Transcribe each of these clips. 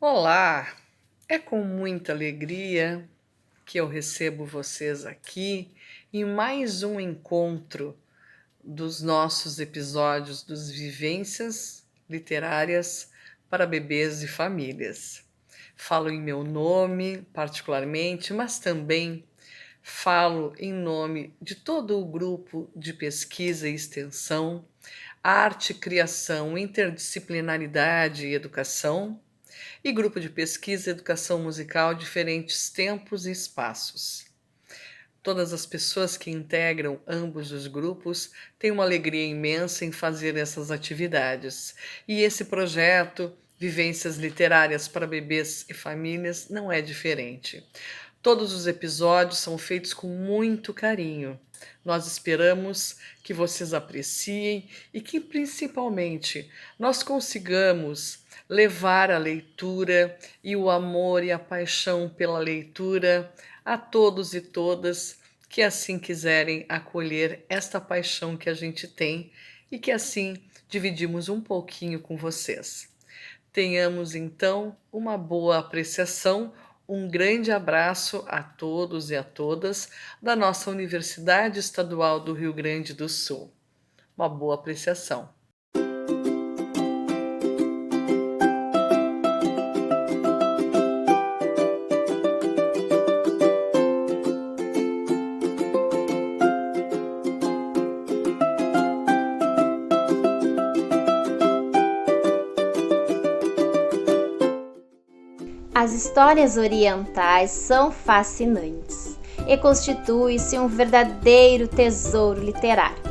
Olá, é com muita alegria que eu recebo vocês aqui em mais um encontro dos nossos episódios dos Vivências Literárias para Bebês e Famílias. Falo em meu nome, particularmente, mas também falo em nome de todo o grupo de pesquisa e extensão, arte, criação, interdisciplinaridade e educação, e grupo de pesquisa e educação musical Diferentes Tempos e Espaços. Todas as pessoas que integram ambos os grupos têm uma alegria imensa em fazer essas atividades. E esse projeto, Vivências Literárias para Bebês e Famílias, não é diferente. Todos os episódios são feitos com muito carinho. Nós esperamos que vocês apreciem e que, principalmente, nós consigamos levar a leitura e o amor e a paixão pela leitura a todos e todas que assim quiserem acolher esta paixão que a gente tem e que assim dividimos um pouquinho com vocês. Tenhamos então uma boa apreciação. Um grande abraço a todos e a todas da nossa Universidade Estadual do Rio Grande do Sul. Uma boa apreciação. As histórias orientais são fascinantes e constituem-se um verdadeiro tesouro literário.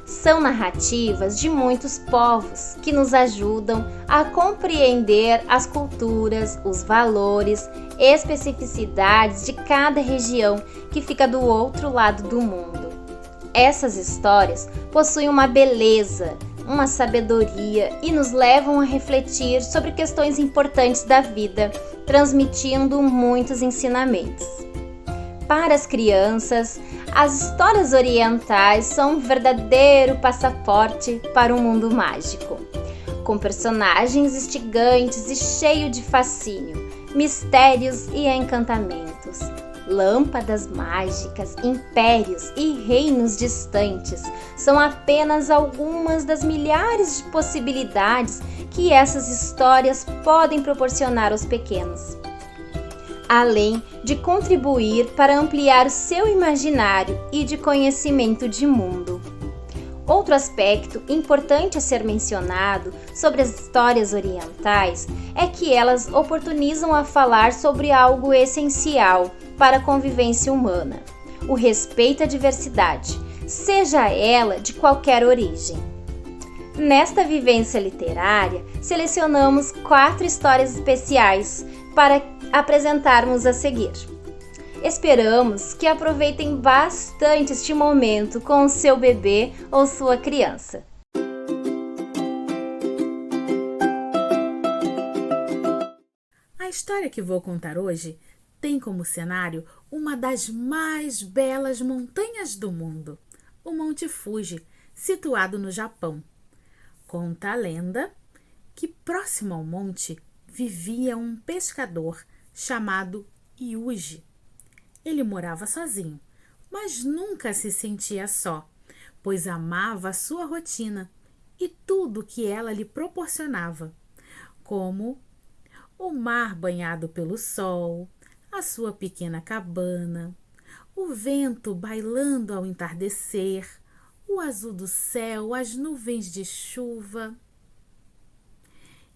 São narrativas de muitos povos que nos ajudam a compreender as culturas, os valores e especificidades de cada região que fica do outro lado do mundo. Essas histórias possuem uma beleza, uma sabedoria e nos levam a refletir sobre questões importantes da vida, transmitindo muitos ensinamentos. Para as crianças, as histórias orientais são um verdadeiro passaporte para um mundo mágico, com personagens instigantes e cheios de fascínio, mistérios e encantamentos. Lâmpadas mágicas, impérios e reinos distantes são apenas algumas das milhares de possibilidades que essas histórias podem proporcionar aos pequenos, além de contribuir para ampliar o seu imaginário e de conhecimento de mundo. Outro aspecto importante a ser mencionado sobre as histórias orientais é que elas oportunizam a falar sobre algo essencial para a convivência humana: o respeito à diversidade, seja ela de qualquer origem. Nesta vivência literária, selecionamos 4 histórias especiais para apresentarmos a seguir. Esperamos que aproveitem bastante este momento com o seu bebê ou sua criança. A história que vou contar hoje tem como cenário uma das mais belas montanhas do mundo, o Monte Fuji, situado no Japão. Conta a lenda que próximo ao monte vivia um pescador chamado Yuji. Ele morava sozinho, mas nunca se sentia só, pois amava a sua rotina e tudo que ela lhe proporcionava, como o mar banhado pelo sol, a sua pequena cabana, o vento bailando ao entardecer, o azul do céu, as nuvens de chuva.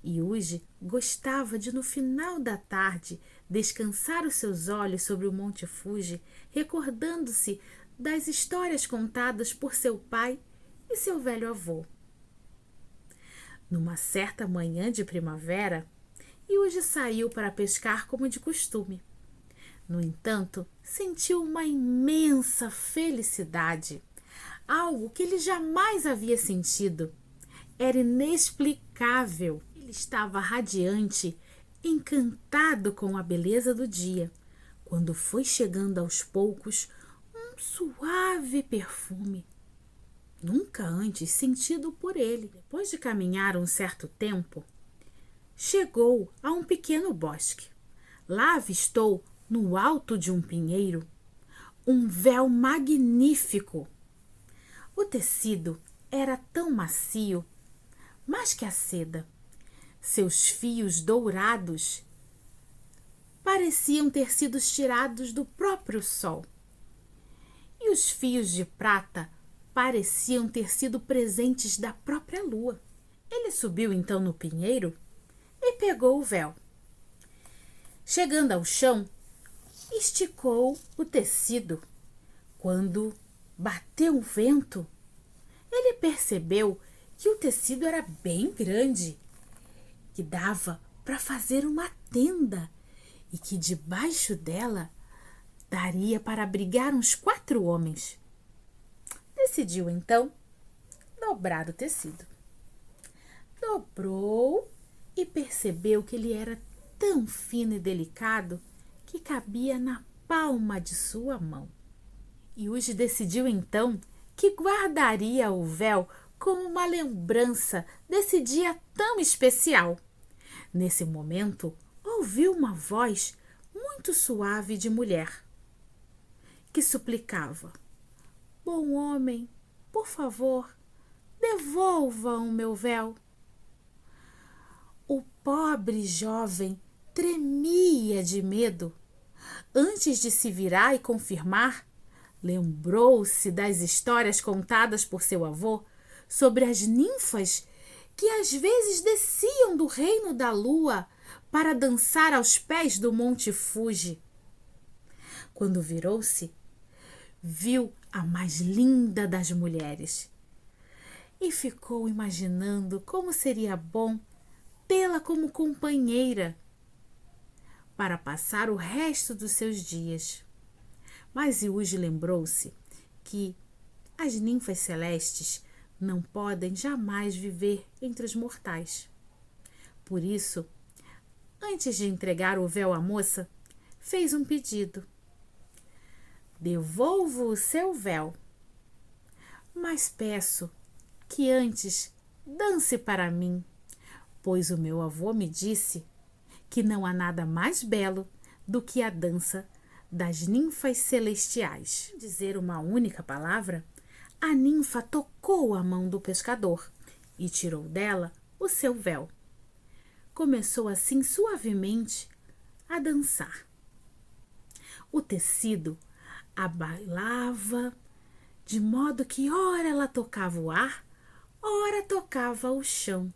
Yuji gostava de, no final da tarde, descansar os seus olhos sobre o Monte Fuji, recordando-se das histórias contadas por seu pai e seu velho avô. Numa certa manhã de primavera, e hoje saiu para pescar como de costume. No entanto, sentiu uma imensa felicidade, algo que ele jamais havia sentido. Era inexplicável. Ele estava radiante, encantado com a beleza do dia, quando foi chegando aos poucos um suave perfume, nunca antes sentido por ele. Depois de caminhar um certo tempo, chegou a um pequeno bosque. Lá avistou, no alto de um pinheiro, um véu magnífico. O tecido era tão macio, mais que a seda. Seus fios dourados pareciam ter sido tirados do próprio sol, e os fios de prata pareciam ter sido presentes da própria lua. Ele subiu então no pinheiro e pegou o véu. Chegando ao chão, esticou o tecido. Quando bateu o vento, ele percebeu que o tecido era bem grande, que dava para fazer uma tenda e que debaixo dela daria para abrigar uns 4 homens. Decidiu então dobrar o tecido. Dobrou e percebeu que ele era tão fino e delicado que cabia na palma de sua mão. Yuji decidiu então que guardaria o véu como uma lembrança desse dia tão especial. Nesse momento, ouviu uma voz muito suave de mulher, que suplicava: "Bom homem, por favor, devolvam o meu véu." O pobre jovem tremia de medo. Antes de se virar e confirmar, lembrou-se das histórias contadas por seu avô sobre as ninfas que às vezes desciam do reino da lua para dançar aos pés do Monte Fuji. Quando virou-se, viu a mais linda das mulheres e ficou imaginando como seria bom tê-la como companheira para passar o resto dos seus dias. Mas Yuji lembrou-se que as ninfas celestes não podem jamais viver entre os mortais. Por isso, antes de entregar o véu à moça, fez um pedido: "Devolvo o seu véu, mas peço que antes dance para mim, pois o meu avô me disse que não há nada mais belo do que a dança das ninfas celestiais." Sem dizer uma única palavra, a ninfa tocou a mão do pescador e tirou dela o seu véu. Começou assim suavemente a dançar. O tecido a bailava, de modo que ora ela tocava o ar, ora tocava o chão.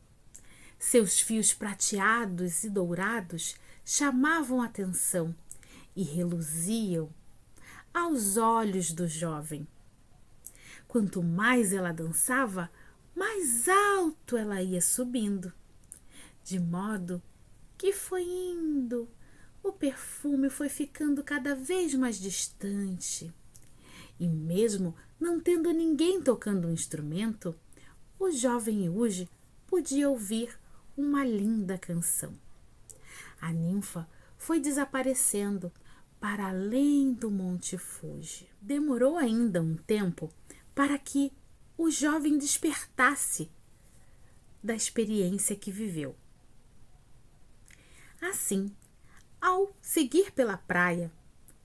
Seus fios prateados e dourados chamavam a atenção e reluziam aos olhos do jovem. Quanto mais ela dançava, mais alto ela ia subindo, de modo que foi indo. O perfume foi ficando cada vez mais distante. E mesmo não tendo ninguém tocando um instrumento, o jovem Yuji podia ouvir uma linda canção. A ninfa foi desaparecendo para além do Monte Fuji. Demorou ainda um tempo para que o jovem despertasse da experiência que viveu. Assim, ao seguir pela praia,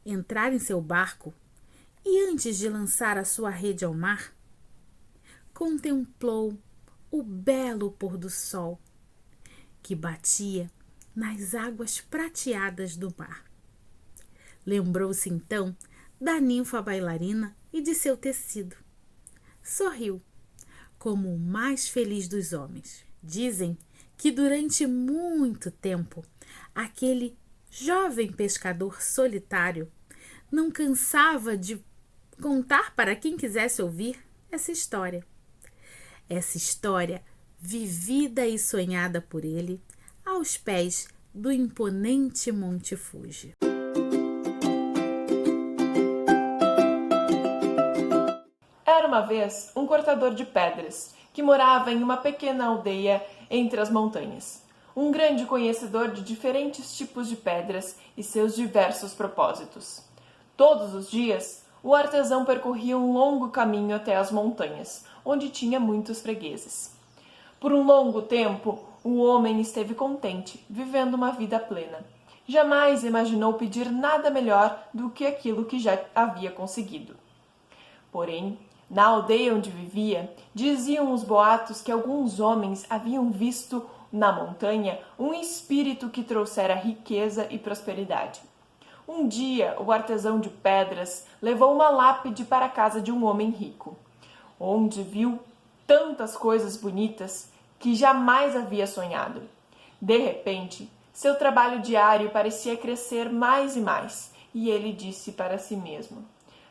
entrar em seu barco e antes de lançar a sua rede ao mar, contemplou o belo pôr do sol que batia nas águas prateadas do mar. Lembrou-se então da ninfa bailarina e de seu tecido. Sorriu, como o mais feliz dos homens. Dizem que durante muito tempo aquele jovem pescador solitário não cansava de contar para quem quisesse ouvir essa história. Essa história vivida e sonhada por ele aos pés do imponente Monte Fuji. Era uma vez um cortador de pedras que morava em uma pequena aldeia entre as montanhas. Um grande conhecedor de diferentes tipos de pedras e seus diversos propósitos. Todos os dias, o artesão percorria um longo caminho até as montanhas, onde tinha muitos fregueses. Por um longo tempo, o homem esteve contente, vivendo uma vida plena. Jamais imaginou pedir nada melhor do que aquilo que já havia conseguido. Porém, na aldeia onde vivia, diziam os boatos que alguns homens haviam visto na montanha um espírito que trouxera riqueza e prosperidade. Um dia, o artesão de pedras levou uma lápide para a casa de um homem rico, onde viu tantas coisas bonitas que jamais havia sonhado. De repente, seu trabalho diário parecia crescer mais e mais, e ele disse para si mesmo: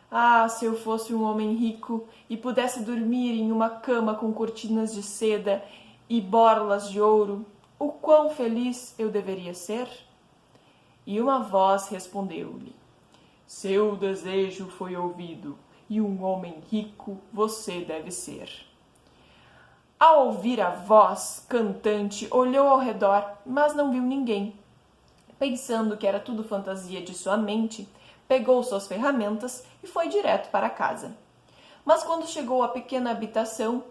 "Ah, se eu fosse um homem rico e pudesse dormir em uma cama com cortinas de seda e borlas de ouro, o quão feliz eu deveria ser?" E uma voz respondeu-lhe: "Seu desejo foi ouvido, e um homem rico você deve ser." Ao ouvir a voz cantante, olhou ao redor, mas não viu ninguém. Pensando que era tudo fantasia de sua mente, pegou suas ferramentas e foi direto para casa. Mas quando chegou à pequena habitação,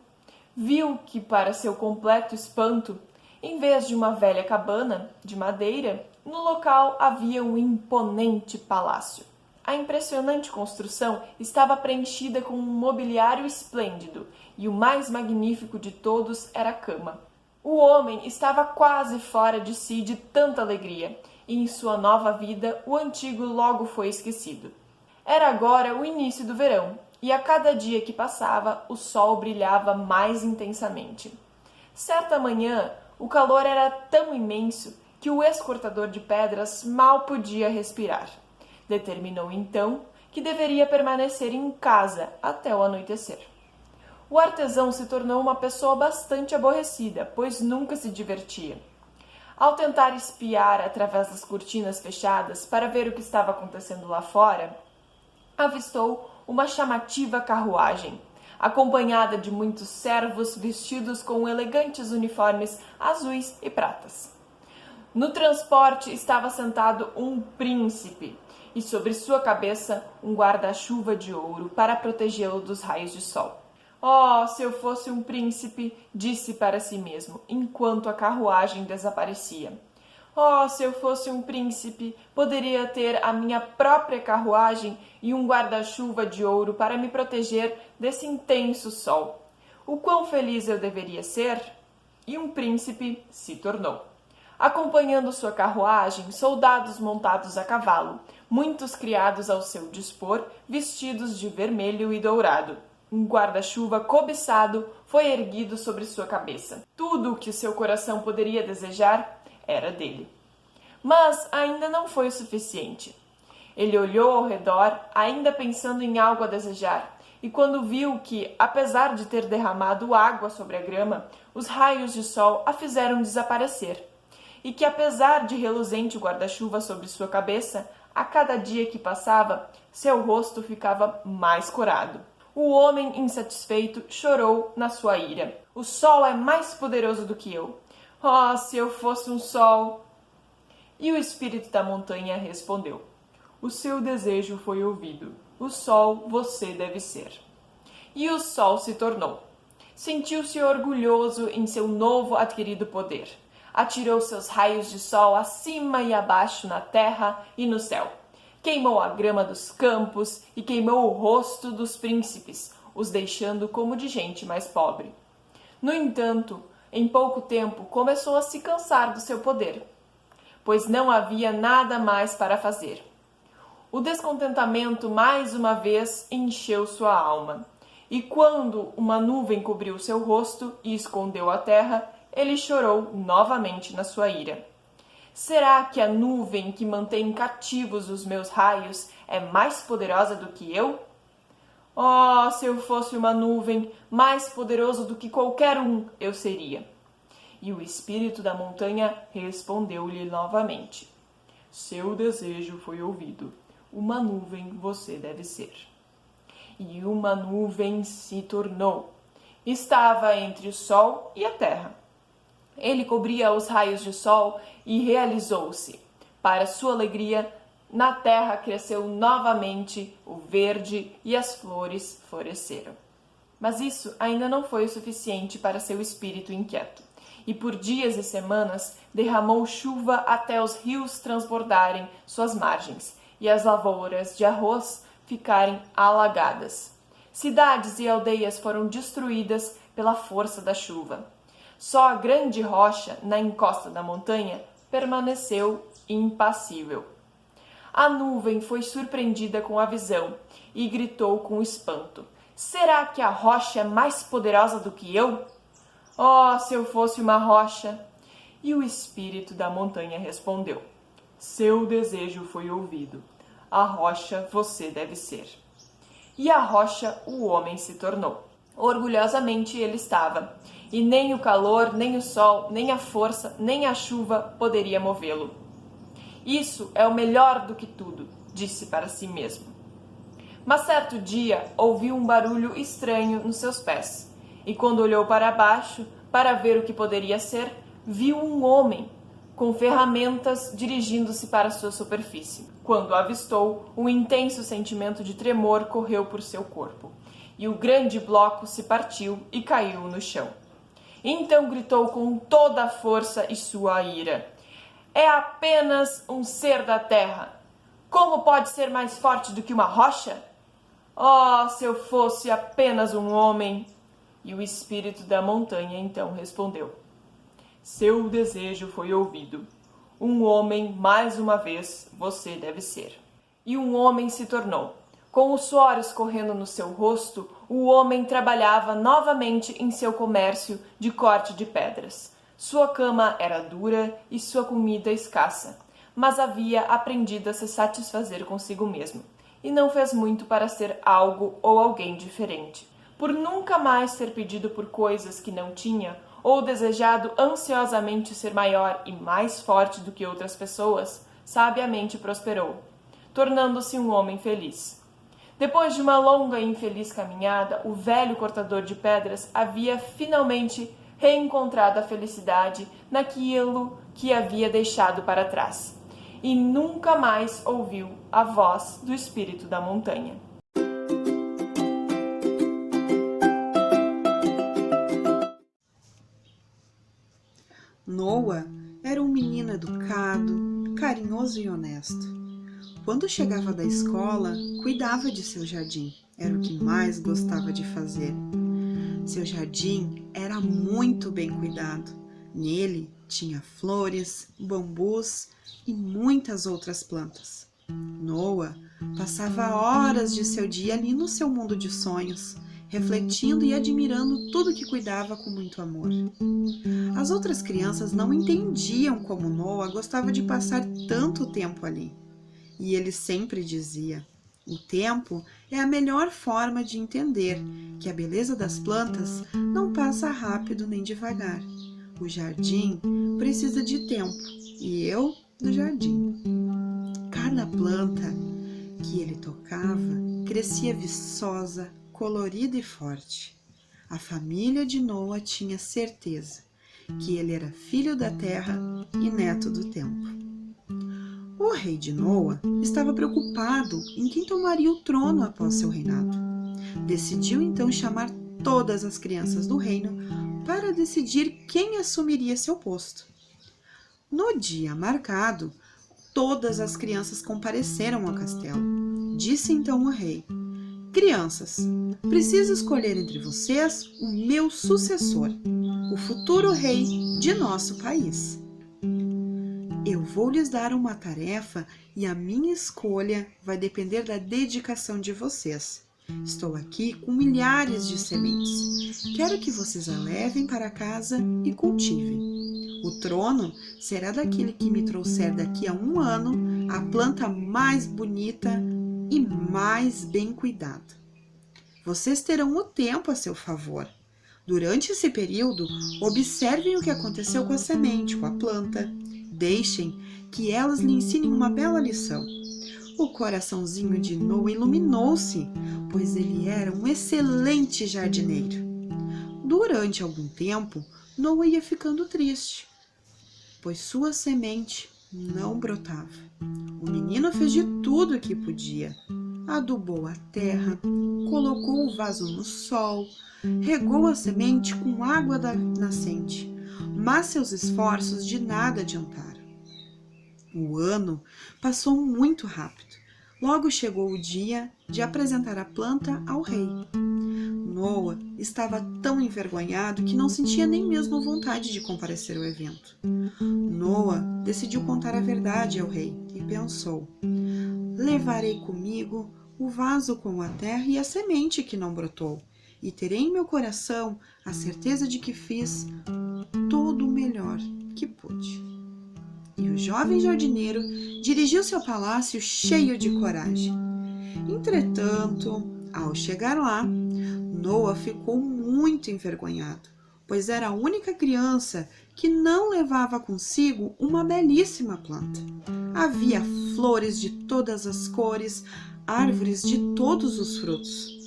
viu que, para seu completo espanto, em vez de uma velha cabana de madeira, no local havia um imponente palácio. A impressionante construção estava preenchida com um mobiliário esplêndido, e o mais magnífico de todos era a cama. O homem estava quase fora de si de tanta alegria, e em sua nova vida o antigo logo foi esquecido. Era agora o início do verão, e a cada dia que passava o sol brilhava mais intensamente. Certa manhã, o calor era tão imenso que o ex-cortador de pedras mal podia respirar. Determinou então que deveria permanecer em casa até o anoitecer. O artesão se tornou uma pessoa bastante aborrecida, pois nunca se divertia. Ao tentar espiar através das cortinas fechadas para ver o que estava acontecendo lá fora, avistou uma chamativa carruagem, acompanhada de muitos servos vestidos com elegantes uniformes azuis e pratas. No transporte estava sentado um príncipe, e sobre sua cabeça um guarda-chuva de ouro para protegê-lo dos raios de sol. "Oh, se eu fosse um príncipe", disse para si mesmo, enquanto a carruagem desaparecia. "Oh, se eu fosse um príncipe, poderia ter a minha própria carruagem e um guarda-chuva de ouro para me proteger desse intenso sol. O quão feliz eu deveria ser?" E um príncipe se tornou. Acompanhando sua carruagem, soldados montados a cavalo, muitos criados ao seu dispor, vestidos de vermelho e dourado. Um guarda-chuva cobiçado foi erguido sobre sua cabeça. Tudo o que seu coração poderia desejar era dele. Mas ainda não foi o suficiente. Ele olhou ao redor, ainda pensando em algo a desejar, e quando viu que, apesar de ter derramado água sobre a grama, os raios de sol a fizeram desaparecer, e que, apesar de reluzente o guarda-chuva sobre sua cabeça, a cada dia que passava, seu rosto ficava mais corado. O homem insatisfeito chorou na sua ira. "O sol é mais poderoso do que eu. Oh, se eu fosse um sol!" E o espírito da montanha respondeu: "O seu desejo foi ouvido. O sol você deve ser." E o sol se tornou. Sentiu-se orgulhoso em seu novo adquirido poder. Atirou seus raios de sol acima e abaixo na terra e no céu. Queimou a grama dos campos e queimou o rosto dos príncipes, os deixando como de gente mais pobre. No entanto, em pouco tempo começou a se cansar do seu poder, pois não havia nada mais para fazer. O descontentamento mais uma vez encheu sua alma, e quando uma nuvem cobriu seu rosto e escondeu a terra, ele chorou novamente na sua ira. "Será que a nuvem que mantém cativos os meus raios é mais poderosa do que eu? Oh, se eu fosse uma nuvem, mais poderoso do que qualquer um eu seria." E o espírito da montanha respondeu-lhe novamente: seu desejo foi ouvido. Uma nuvem você deve ser. E uma nuvem se tornou. Estava entre o sol e a terra. Ele cobria os raios de sol e realizou-se. Para sua alegria, na terra cresceu novamente o verde e as flores floresceram. Mas isso ainda não foi o suficiente para seu espírito inquieto. E por dias e semanas derramou chuva até os rios transbordarem suas margens e as lavouras de arroz ficarem alagadas. Cidades e aldeias foram destruídas pela força da chuva. Só a grande rocha, na encosta da montanha, permaneceu impassível. A nuvem foi surpreendida com a visão e gritou com espanto: será que a rocha é mais poderosa do que eu? Oh, se eu fosse uma rocha! E o espírito da montanha respondeu: seu desejo foi ouvido. A rocha você deve ser. E a rocha o homem se tornou. Orgulhosamente ele estava, e nem o calor, nem o sol, nem a força, nem a chuva poderia movê-lo. Isso é o melhor do que tudo, disse para si mesmo. Mas certo dia ouviu um barulho estranho nos seus pés, e quando olhou para baixo para ver o que poderia ser, viu um homem com ferramentas dirigindo-se para sua superfície. Quando avistou, um intenso sentimento de tremor correu por seu corpo, e o grande bloco se partiu e caiu no chão. Então gritou com toda a força e sua ira: é apenas um ser da terra. Como pode ser mais forte do que uma rocha? Oh, se eu fosse apenas um homem! E o espírito da montanha então respondeu: seu desejo foi ouvido. Um homem, mais uma vez, você deve ser. E um homem se tornou. Com o suor escorrendo no seu rosto, o homem trabalhava novamente em seu comércio de corte de pedras. Sua cama era dura e sua comida escassa, mas havia aprendido a se satisfazer consigo mesmo, e não fez muito para ser algo ou alguém diferente. Por nunca mais ter pedido por coisas que não tinha, ou desejado ansiosamente ser maior e mais forte do que outras pessoas, sabiamente prosperou, tornando-se um homem feliz. Depois de uma longa e infeliz caminhada, o velho cortador de pedras havia finalmente reencontrado a felicidade naquilo que havia deixado para trás, e nunca mais ouviu a voz do espírito da montanha. Noah era um menino educado, carinhoso e honesto. Quando chegava da escola, cuidava de seu jardim. Era o que mais gostava de fazer. Seu jardim era muito bem cuidado. Nele tinha flores, bambus e muitas outras plantas. Noah passava horas de seu dia ali no seu mundo de sonhos, refletindo e admirando tudo que cuidava com muito amor. As outras crianças não entendiam como Noah gostava de passar tanto tempo ali. E ele sempre dizia: o tempo é a melhor forma de entender que a beleza das plantas não passa rápido nem devagar. O jardim precisa de tempo e eu do jardim. Cada planta que ele tocava crescia viçosa, colorida e forte. A família de Noah tinha certeza que ele era filho da terra e neto do tempo. O rei de Noah estava preocupado em quem tomaria o trono após seu reinado. Decidiu então chamar todas as crianças do reino para decidir quem assumiria seu posto. No dia marcado, todas as crianças compareceram ao castelo. Disse então o rei: crianças, preciso escolher entre vocês o meu sucessor, o futuro rei de nosso país. Eu vou lhes dar uma tarefa e a minha escolha vai depender da dedicação de vocês. Estou aqui com milhares de sementes. Quero que vocês a levem para casa e cultivem. O trono será daquele que me trouxer daqui a 1 ano a planta mais bonita e mais bem cuidada. Vocês terão o tempo a seu favor. Durante esse período, observem o que aconteceu com a semente, com a planta. Deixem que elas lhe ensinem uma bela lição. O coraçãozinho de Noa iluminou-se, pois ele era um excelente jardineiro. Durante algum tempo, Noa ia ficando triste, pois sua semente não brotava. O menino fez de tudo o que podia. Adubou a terra, colocou o vaso no sol, regou a semente com água da nascente, mas seus esforços de nada adiantaram. O ano passou muito rápido. Logo chegou o dia de apresentar a planta ao rei. Noa estava tão envergonhado que não sentia nem mesmo vontade de comparecer ao evento. Noa decidiu contar a verdade ao rei e pensou: levarei comigo o vaso com a terra e a semente que não brotou, e terei em meu coração a certeza de que fiz todo o melhor que pude. E o jovem jardineiro dirigiu-se ao palácio cheio de coragem. Entretanto, ao chegar lá, Noa ficou muito envergonhado, pois era a única criança que não levava consigo uma belíssima planta. Havia flores de todas as cores, árvores de todos os frutos.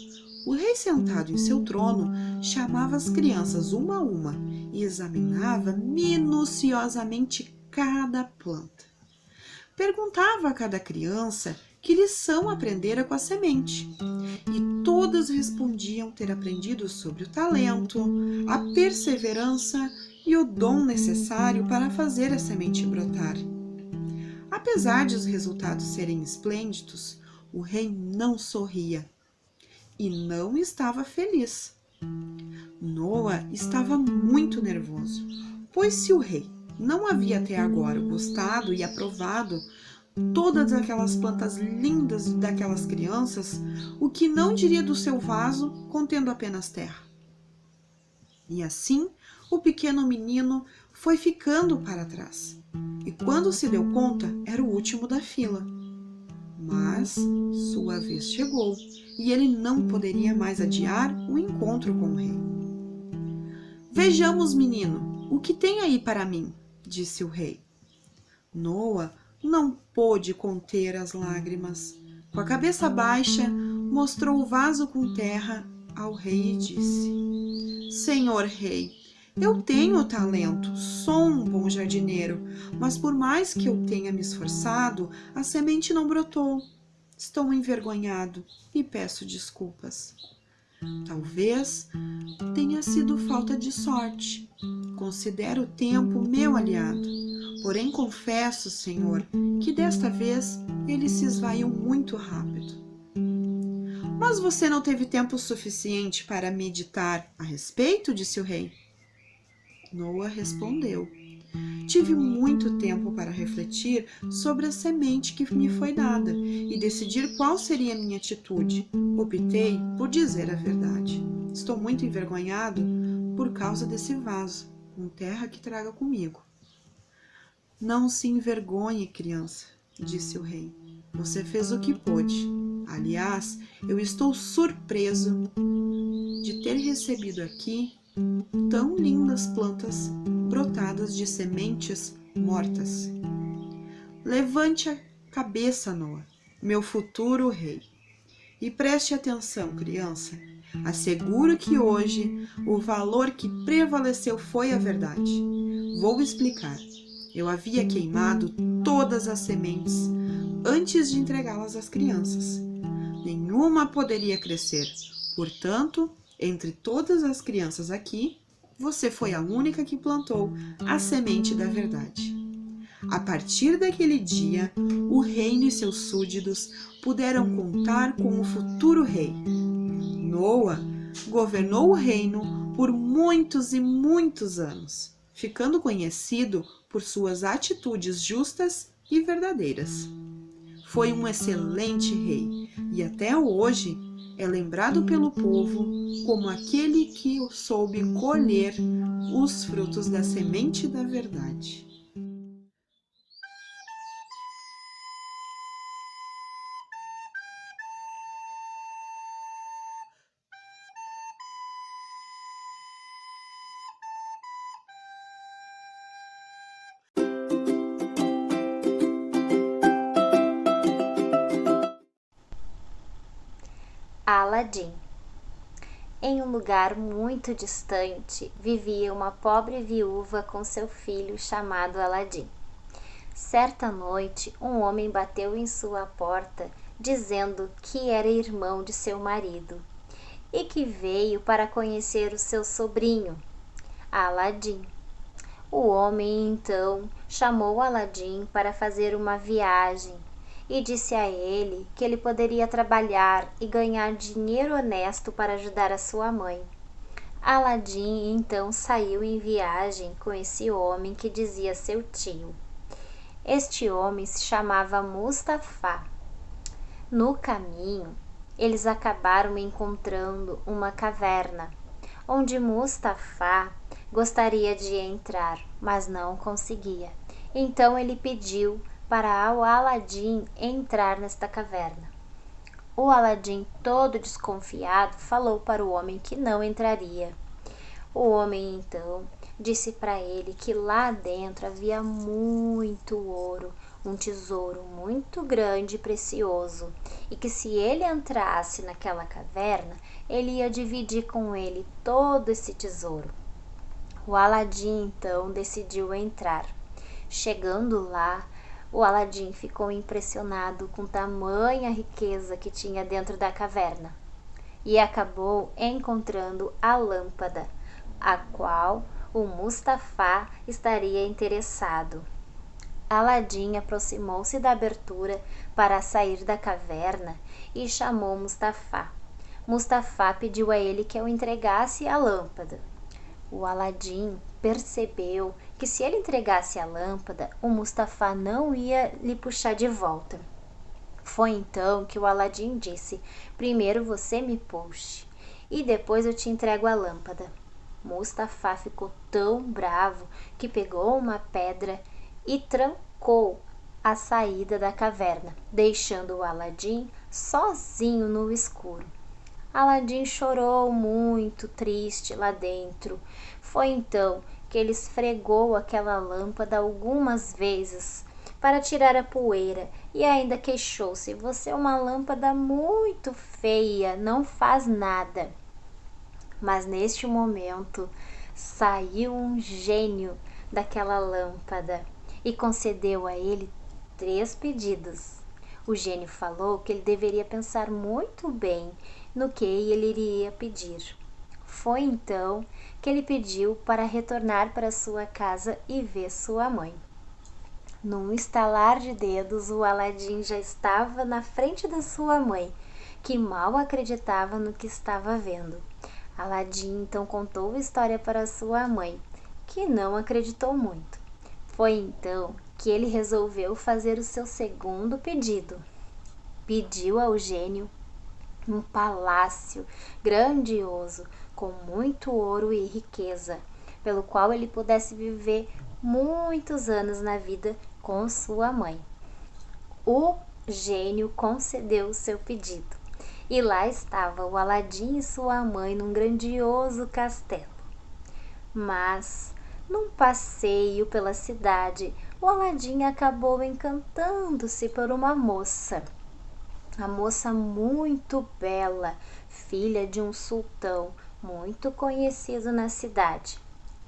O rei, sentado em seu trono, chamava as crianças uma a uma e examinava minuciosamente cada planta. Perguntava a cada criança que lição aprendera com a semente, e todas respondiam ter aprendido sobre o talento, a perseverança e o dom necessário para fazer a semente brotar. Apesar de os resultados serem esplêndidos, o rei não sorria e não estava feliz. Noa estava muito nervoso, pois se o rei não havia até agora gostado e aprovado todas aquelas plantas lindas daquelas crianças, o que não diria do seu vaso contendo apenas terra? E assim, o pequeno menino foi ficando para trás. E quando se deu conta, era o último da fila. Mas sua vez chegou e ele não poderia mais adiar o encontro com o rei. Vejamos, menino, o que tem aí para mim, disse o rei. Noa não pôde conter as lágrimas. Com a cabeça baixa, mostrou o vaso com terra ao rei e disse: Senhor rei, eu tenho talento, sou um bom jardineiro, mas por mais que eu tenha me esforçado, a semente não brotou. Estou envergonhado e peço desculpas. Talvez tenha sido falta de sorte. Considero o tempo meu aliado. Porém, confesso, Senhor, que desta vez ele se esvaiu muito rápido. Mas você não teve tempo suficiente para meditar a respeito? Disse o rei. Noa respondeu: Tive muito tempo para refletir sobre a semente que me foi dada e decidir qual seria a minha atitude. Optei por dizer a verdade. Estou muito envergonhado por causa desse vaso com terra que traga comigo. Não se envergonhe, criança, disse o rei. Você fez o que pôde. Aliás, eu estou surpreso de ter recebido aqui tão lindas plantas brotadas de sementes mortas. Levante a cabeça, Noa, meu futuro rei. E preste atenção, criança. Asseguro que hoje o valor que prevaleceu foi a verdade. Vou explicar. Eu havia queimado todas as sementes antes de entregá-las às crianças. Nenhuma poderia crescer. Portanto, entre todas as crianças aqui, você foi a única que plantou a semente da verdade. A partir daquele dia, o reino e seus súditos puderam contar com o futuro rei. Noa governou o reino por muitos e muitos anos, ficando conhecido por suas atitudes justas e verdadeiras. Foi um excelente rei e até hoje é lembrado pelo povo como aquele que soube colher os frutos da semente da verdade. Aladim. Em um lugar muito distante, vivia uma pobre viúva com seu filho chamado Aladim. Certa noite, um homem bateu em sua porta, dizendo que era irmão de seu marido e que veio para conhecer o seu sobrinho, Aladim. O homem então chamou Aladim para fazer uma viagem e disse a ele que ele poderia trabalhar e ganhar dinheiro honesto para ajudar a sua mãe. Aladim então saiu em viagem com esse homem que dizia seu tio. Este homem se chamava Mustafá. No caminho, eles acabaram encontrando uma caverna, onde Mustafá gostaria de entrar, mas não conseguia. Então ele pediu para o Aladim entrar nesta caverna. O Aladim, todo desconfiado, falou para o homem que não entraria. O homem então disse para ele que lá dentro havia muito ouro, um tesouro muito grande e precioso, e que se ele entrasse naquela caverna, ele ia dividir com ele todo esse tesouro. O Aladim então decidiu entrar. Chegando lá, o Aladim ficou impressionado com tamanha riqueza que tinha dentro da caverna e acabou encontrando a lâmpada, a qual o Mustafá estaria interessado. Aladim aproximou-se da abertura para sair da caverna e chamou Mustafá. Mustafá pediu a ele que o entregasse a lâmpada. O Aladim percebeu que se ele entregasse a lâmpada, o Mustafá não ia lhe puxar de volta. Foi então que o Aladim disse: primeiro você me puxe e depois eu te entrego a lâmpada. Mustafá ficou tão bravo que pegou uma pedra e trancou a saída da caverna, deixando o Aladim sozinho no escuro. Aladim chorou muito triste lá dentro. Foi então que ele esfregou aquela lâmpada algumas vezes para tirar a poeira e ainda queixou-se: você é uma lâmpada muito feia, não faz nada. Mas neste momento saiu um gênio daquela lâmpada e concedeu a ele 3 pedidos. O gênio falou que ele deveria pensar muito bem no que ele iria pedir. Foi então que ele pediu para retornar para sua casa e ver sua mãe. Num estalar de dedos, o Aladim já estava na frente da sua mãe, que mal acreditava no que estava vendo. Aladim então contou a história para sua mãe, que não acreditou muito. Foi então que ele resolveu fazer o seu segundo pedido. Pediu ao gênio um palácio grandioso, com muito ouro e riqueza, pelo qual ele pudesse viver muitos anos na vida com sua mãe. O gênio concedeu o seu pedido, e lá estava o Aladim e sua mãe num grandioso castelo. Mas, num passeio pela cidade, o Aladim acabou encantando-se por uma moça. A moça muito bela, filha de um sultão muito conhecido na cidade.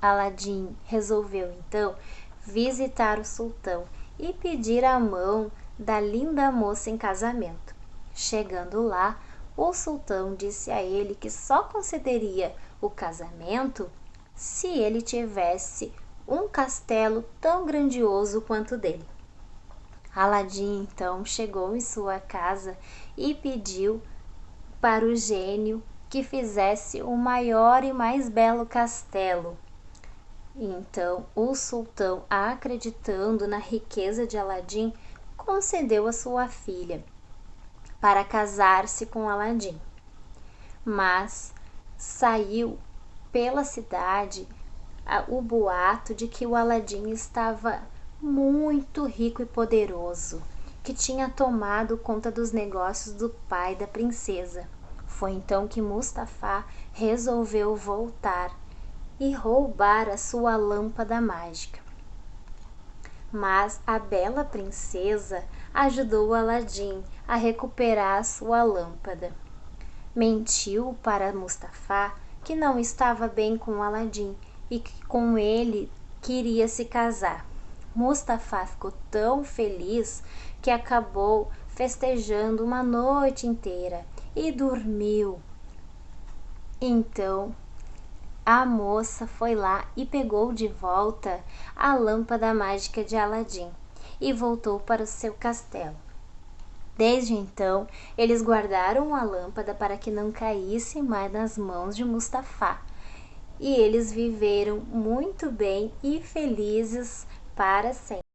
Aladim resolveu então visitar o sultão e pedir a mão da linda moça em casamento. Chegando lá, o sultão disse a ele que só concederia o casamento se ele tivesse um castelo tão grandioso quanto o dele. Aladim então chegou em sua casa e pediu para o gênio que fizesse o maior e mais belo castelo. Então o sultão, acreditando na riqueza de Aladim, concedeu a sua filha para casar-se com Aladim. Mas saiu pela cidade o boato de que o Aladim estava muito rico e poderoso, que tinha tomado conta dos negócios do pai da princesa. Foi então que Mustafá resolveu voltar e roubar a sua lâmpada mágica. Mas a bela princesa ajudou Aladim a recuperar a sua lâmpada. Mentiu para Mustafá que não estava bem com Aladim e que com ele queria se casar. Mustafá ficou tão feliz que acabou festejando uma noite inteira e dormiu. Então a moça foi lá e pegou de volta a lâmpada mágica de Aladim e voltou para o seu castelo. Desde então, eles guardaram a lâmpada para que não caísse mais nas mãos de Mustafá. E eles viveram muito bem e felizes para sempre.